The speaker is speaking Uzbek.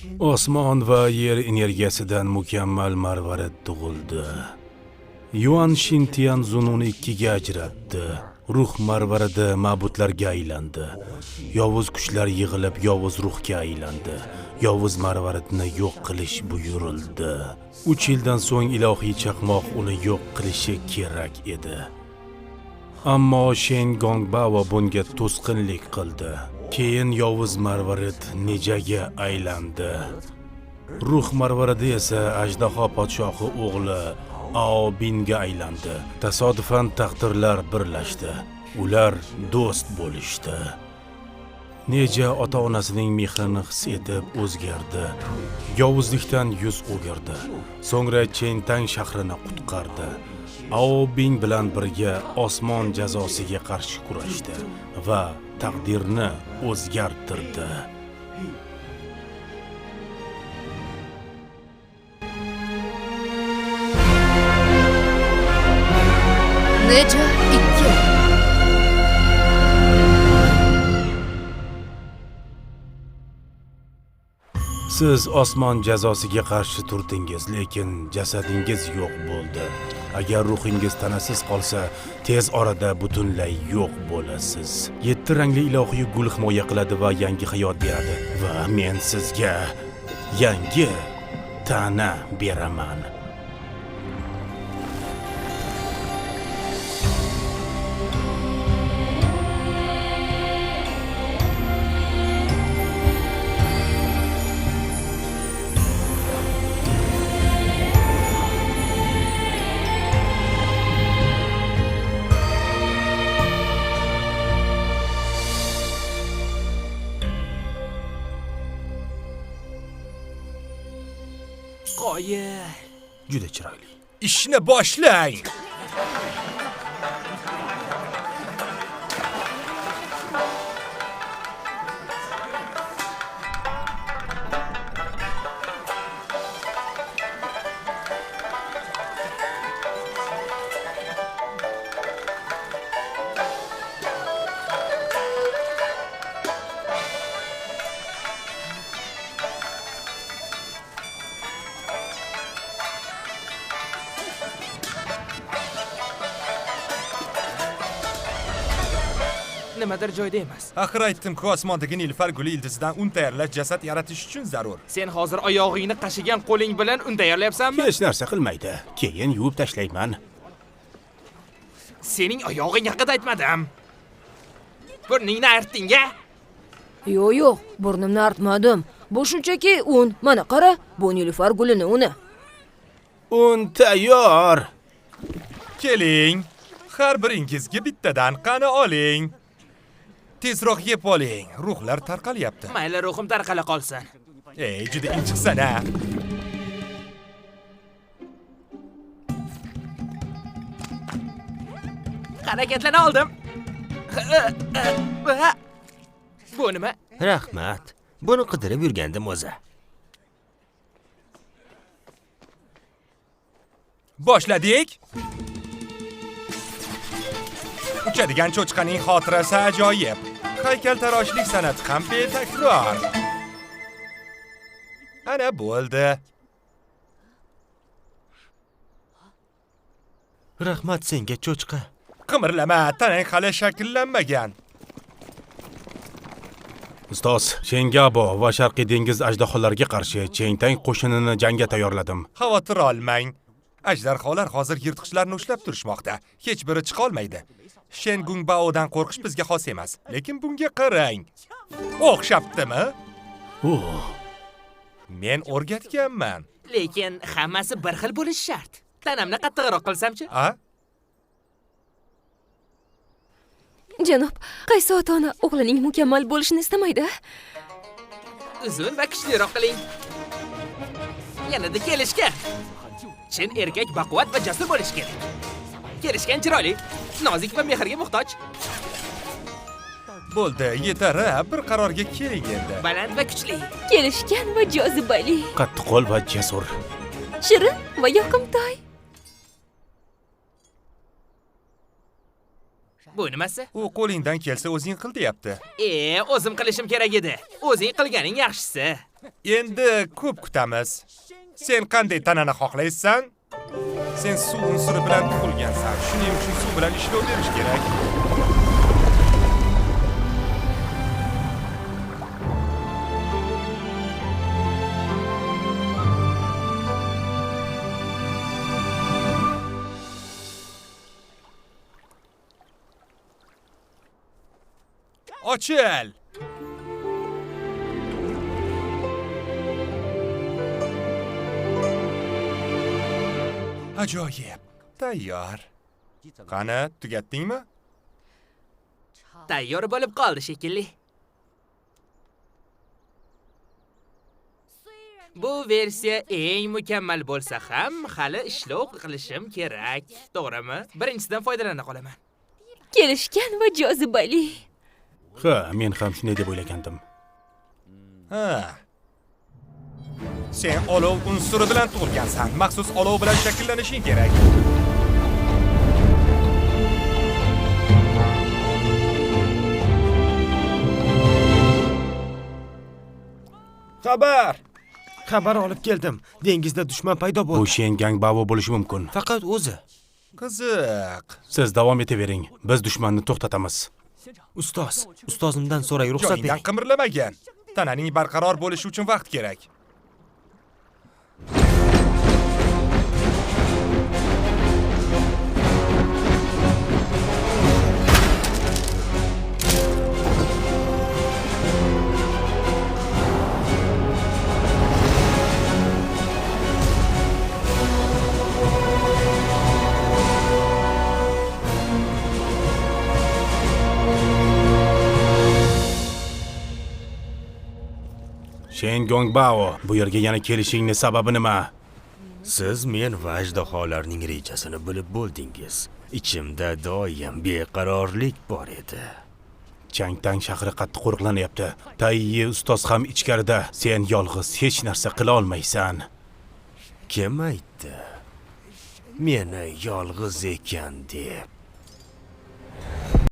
Osmon va yer energiyasidan mukammal marvarid tug'ildi. Yuan Shintian Zununi ikkiga ajratdi. Ruh marvaridi ma'budlarga aylandi. Yovuz kuchlar yig'ilib yovuz ruhga aylandi. Yovuz marvaridni yo'q qilish buyurildi. 3 yildan so'ng ilohiy chaqmoq uni yo'q qilishi kerak edi. Ammo Shen Gongbao bunga to'sqinlik qildi. Keyin yovuz marvarid nejaga aylandi. Ruh marvaridi esa ajdaho podshohi o'g'li Aobinga aylandi. Tasodifan taqdirlar birlashdi. Ular do'st bo'lishdi. Neja ota-onasining mehrini his etib o'zgardi. Yovuzlikdan yuz o'girdi. So'ngra Chentang shahrini qutqardi. Aobin bilan birga osmon jazosiga qarshi kurashdi va taqdirni o'zgartirdi. Neja 2. Siz osmon jazosiga qarshi turdingiz, lekin jasadingiz yo'q bo'ldi. Agar ruhingiz tanasiz qolsa, tez orada butunlay yo'q bo'lasiz. 7 rangli ilohiy gul himoya qiladi va yangi hayot beradi. Va men sizga yangi tana beraman. Juda chiroyli. Ishni boshlang. Nimadir joyda emas. Axir aytdim-ku, osmondagi nilufar guli ildizidan un tayyorlash jasad yaratish uchun zarur. Sen hozir oyog'ingni qashigan qo'ling bilan un tayyorlayapsanmi? Hech narsa qilmaydi. Keyin yuvib tashlayman. Sening oyog'ing haqida aytmadim. Burningni artding-a? Yo'q, burnimni artmadim. Bu shunchaki un. Mana qara, bu nilufar gulini uni. Un tayyor. Keling, har biringizga bittadan qani oling. Tezroq yeb oling, ruhlar tarqalyapti. Mayli, ruhim tarqala qolsin. Ey, juda inchiqsan-a. Harakatlana oldim. Bu nima? Rahmat. Buni qidirib yurgandim o'zi. Boshladik. Uchadigan cho'chqaning xotirasi ajoyib. Haykaltaroshlik san'ati ham betakror. Ana bo'ldi. Rahmat senga cho'chqa. Qimirlama, tanang hali shakllanmagan. Ustoz, Shengabo va Sharqiy dengiz ajdaholariga qarshi Chentang qo'shinini jangga tayyorladim. Xavotir olmang. Ajdarholar hozir yirtqichlarni ushlab turishmoqda. Hech biri chiqa olmaydi. Shen Gungbaodan qo'rqish bizga xos emas, lekin bunga qarang. O'xshabdimi? Men o'rgatganman. Lekin hammasi bir xil bo'lishi shart. Tanamni qattiqroq qilsam-chi? A? Janob, qaysi ota-ona o'g'lining mukammal bo'lishini istamaydi? Uzun va kuchliroq qiling. Yanada kelishgan. Chin erkak baquvvat va jasur bo'lishi kerak. Kelishgan chiroyli, nozik va mehrga muhtoj. Bo'ldi, yetar, bir qarorga keling endi. Baland va kuchli. Kelishgan va jozibali. Qattiqqo'l va jasur. Shirin va yoqimtoy. Bu nimasi? U qo'lingdan kelsa o'zing qil deyapti. O'zim qilishim kerak edi. O'zing qilganing yaxshisi. Endi ko'p kutamiz. Sen qanday tanani xohlaysan? Sen suv unsuri bilan tug'ilgansan. Shuning uchun suv bilan ishlov berish kerak. Ochil! Ajoyib. Tayyor. Qani, tugatdingmi? Tayyor bo'lib qoldi shekilli. Bu versiya eng mukammal bo'lsa ham, hali ishlov qilishim kerak. To'g'rimi? Birinchisidan foydalana qolaman. Kelishgan va jozibali. Ha, men ham shunday deb o'ylagandim. Ha. Sen olov unsuri bilan tug'ilgansan. Maxsus olov bilan shakllanishing kerak. Xabar olib keldim. Dengizda dushman paydo Bu bo'ldi. Shen Gangbao bo'lishi mumkin. Faqat o'zi. Qiziq. Siz davom etavering. Biz dushmanni to'xtatamiz. Ustozimdan so'ray, ruxsat Joyingdan bering. qimirlamagan. Tananing barqaror bo'lishi uchun vaqt kerak. Shen Gangbao, bu yerga yana kelishingning sababi nima? Siz men va ajdaholarning rejasini bilib bo'ldingiz. Ichimda doim beqarorlik bor edi. Changtang shahri qattiq qo'riqlanyapti. Tayyi ustoz ham ichkarida. Sen yolg'iz hech narsa qila olmaysan. Kim aytdi? Meni yolg'iz ekan deb.